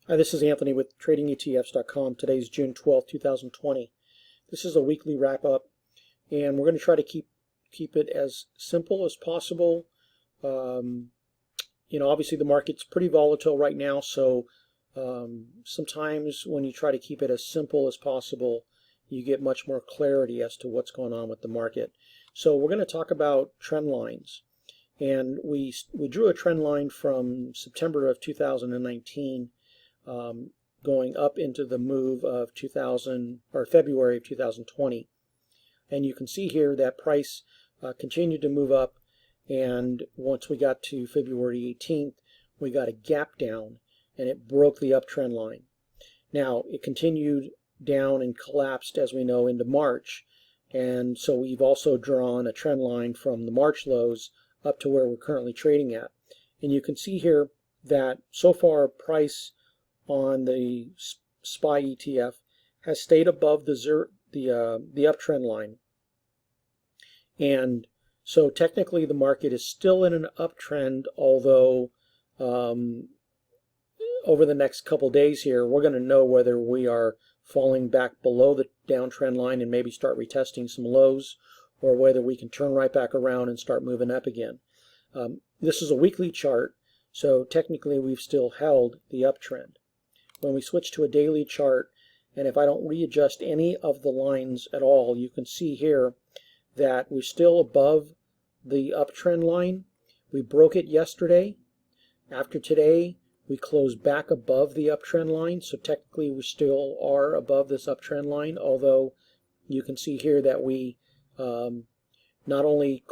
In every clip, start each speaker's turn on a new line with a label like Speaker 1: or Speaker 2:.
Speaker 1: Hi, this is Anthony with TradingETFs.com. Today's June 12th, 2020. This is a weekly wrap-up, and we're going to try to keep it as simple as possible. Obviously the market's pretty volatile right now, so sometimes when you try to keep it as simple as possible, you get much more clarity as to what's going on with the market. So we're going to talk about trend lines. And we drew a trend line from September of 2019 going up into the move of February of 2020. And you can see here that price continued to move up, and once we got to February 18th, we got a gap down and it broke the uptrend line. Now it continued down and collapsed, as we know, into March, and so we've also drawn a trend line from the March lows up to where we're currently trading at. And you can see here that so far price on the SPY ETF has stayed above the uptrend line, and so technically the market is still in an uptrend, although over the next couple days here we're going to know whether we are falling back below the downtrend line and maybe start retesting some lows, or whether we can turn right back around and start moving up again. This is a weekly chart, so technically we've still held the uptrend. When we switch to a daily chart, and if I don't readjust any of the lines at all, you can see here that we're still above the uptrend line. We broke it yesterday. After today, we closed back above the uptrend line, so technically we still are above this uptrend line, although you can see here that we not only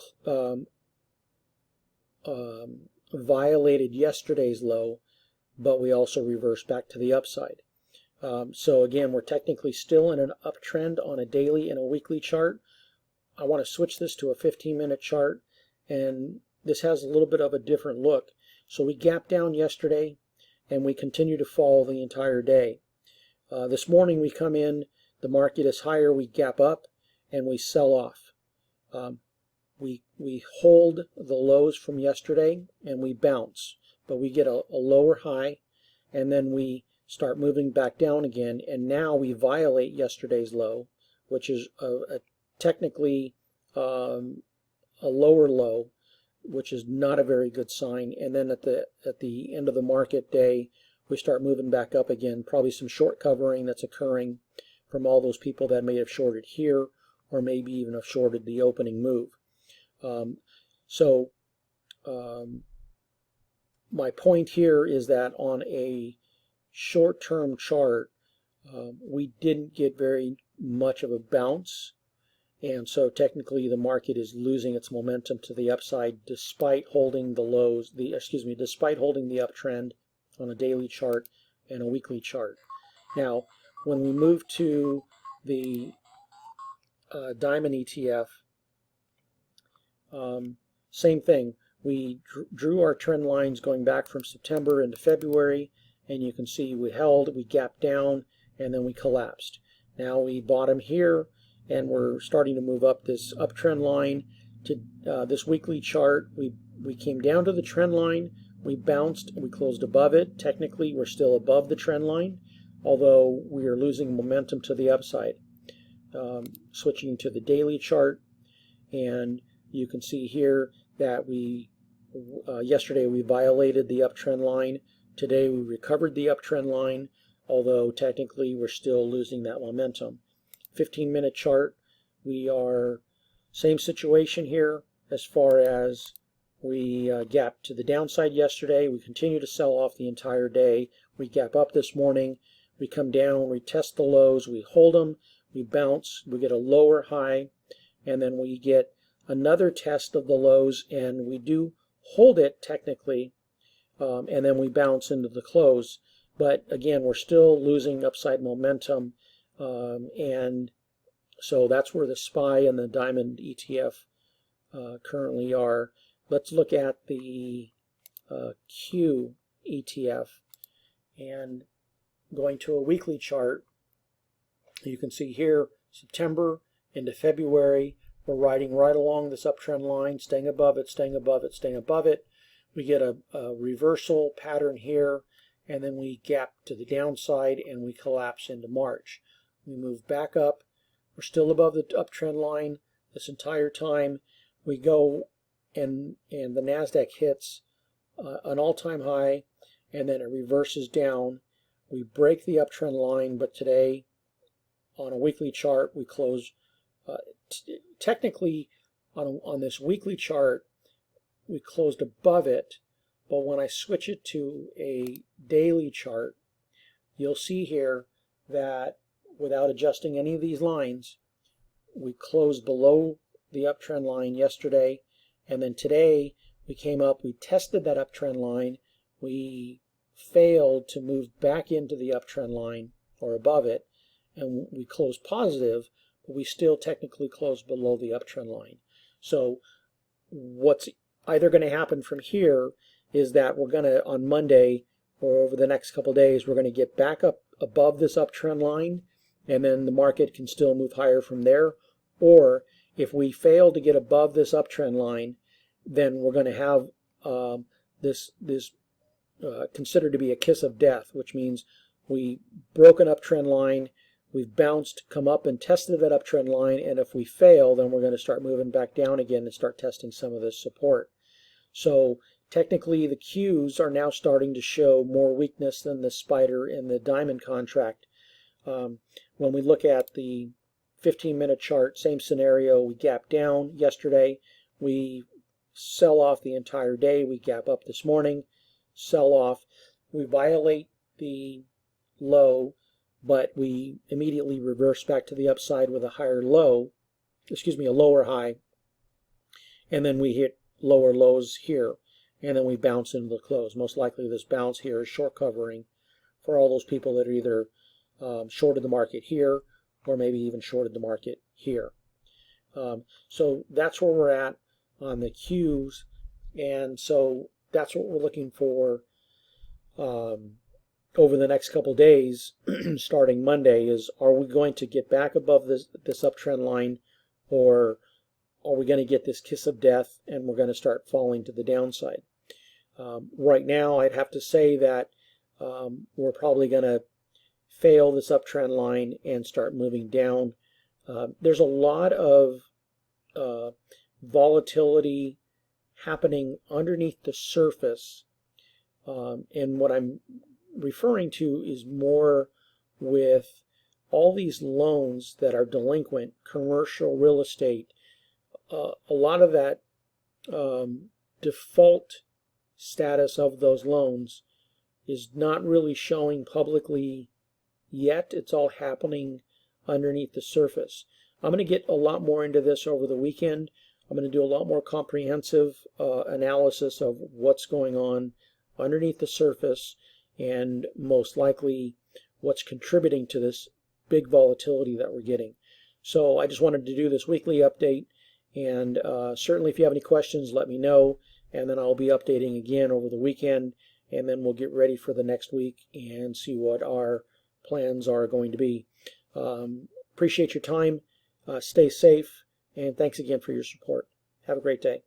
Speaker 1: violated yesterday's low, but we also reversed back to the upside. So again, we're technically still in an uptrend on a daily and a weekly chart. I want to switch this to a 15-minute chart, and this has a little bit of a different look. So we gapped down yesterday and we continue to fall the entire day. This morning we come in, the market is higher, we gap up and we sell off. We hold the lows from yesterday and we bounce, but we get a lower high, and then we start moving back down again, and now we violate yesterday's low, which is technically a lower low, which is not a very good sign. And then at the end of the market day, we start moving back up again, probably some short covering that's occurring from all those people that may have shorted here, or maybe even have shorted the opening move. My point here is that on a short-term chart, we didn't get very much of a bounce, and so technically the market is losing its momentum to the upside despite holding the lows, despite holding the uptrend on a daily chart and a weekly chart. Now, when we move to the Diamond ETF, same thing. We drew our trend lines going back from September into February, and you can see we held, we gapped down, and then we collapsed. Now we bottom here, and we're starting to move up this uptrend line to this weekly chart. We came down to the trend line, we bounced, we closed above it. Technically, we're still above the trend line, although we are losing momentum to the upside. Switching to the daily chart, and you can see here that yesterday we violated the uptrend line. Today we recovered the uptrend line, although technically we're still losing that momentum. 15-minute chart, we are same situation here as far as we gapped to the downside yesterday. We continue to sell off the entire day. We gap up this morning. We come down, we test the lows, we hold them, we bounce, we get a lower high, and then we get another test of the lows, and we do hold it technically, and then we bounce into the close. But again, we're still losing upside momentum, and so that's where the SPY and the Diamond ETF currently are. Let's look at the Q ETF, and going to a weekly chart, you can see here September into February, we're riding right along this uptrend line, staying above it, staying above it, staying above it. We get a reversal pattern here, and then we gap to the downside and we collapse into March. We move back up. We're still above the uptrend line this entire time. We go and the NASDAQ hits an all-time high, and then it reverses down. We break the uptrend line, but today on a weekly chart we close technically on this weekly chart we closed above it, but when I switch it to a daily chart, you'll see here that without adjusting any of these lines, we closed below the uptrend line yesterday, and then today we came up, we tested that uptrend line, we failed to move back into the uptrend line or above it, and we closed positive, but we still technically closed below the uptrend line. So what's either going to happen from here is that we're going to, on Monday or over the next couple of days, we're going to get back up above this uptrend line, and then the market can still move higher from there. Or if we fail to get above this uptrend line, then we're going to have this considered to be a kiss of death, which means we broke an uptrend line, we've bounced, come up and tested that uptrend line, and if we fail, then we're going to start moving back down again and start testing some of this support. So technically the Qs are now starting to show more weakness than the spider in the diamond contract. When we look at the 15-minute chart, same scenario, we gap down yesterday, we sell off the entire day, we gap up this morning, sell off, we violate the low, but we immediately reverse back to the upside with a higher low, excuse me, a lower high, and then we hit lower lows here, and then we bounce into the close. Most likely this bounce here is short covering for all those people that are either shorted the market here or maybe even shorted the market here. So that's where we're at on the Qs, and so that's what we're looking for over the next couple of days starting Monday. Is, are we going to get back above this uptrend line, or are we going to get this kiss of death and we're going to start falling to the downside? Right now I'd have to say that we're probably going to fail this uptrend line and start moving down. There's a lot of volatility happening underneath the surface, and what I'm referring to is more with all these loans that are delinquent, commercial real estate. A lot of that default status of those loans is not really showing publicly yet. It's all happening underneath the surface. I'm going to get a lot more into this over the weekend. I'm going to do a lot more comprehensive analysis of what's going on underneath the surface, and most likely what's contributing to this big volatility that we're getting. So I just wanted to do this weekly update, and certainly if you have any questions, let me know, and then I'll be updating again over the weekend, and then we'll get ready for the next week and see what our plans are going to be. Appreciate your time. Stay safe, and thanks again for your support. Have a great day.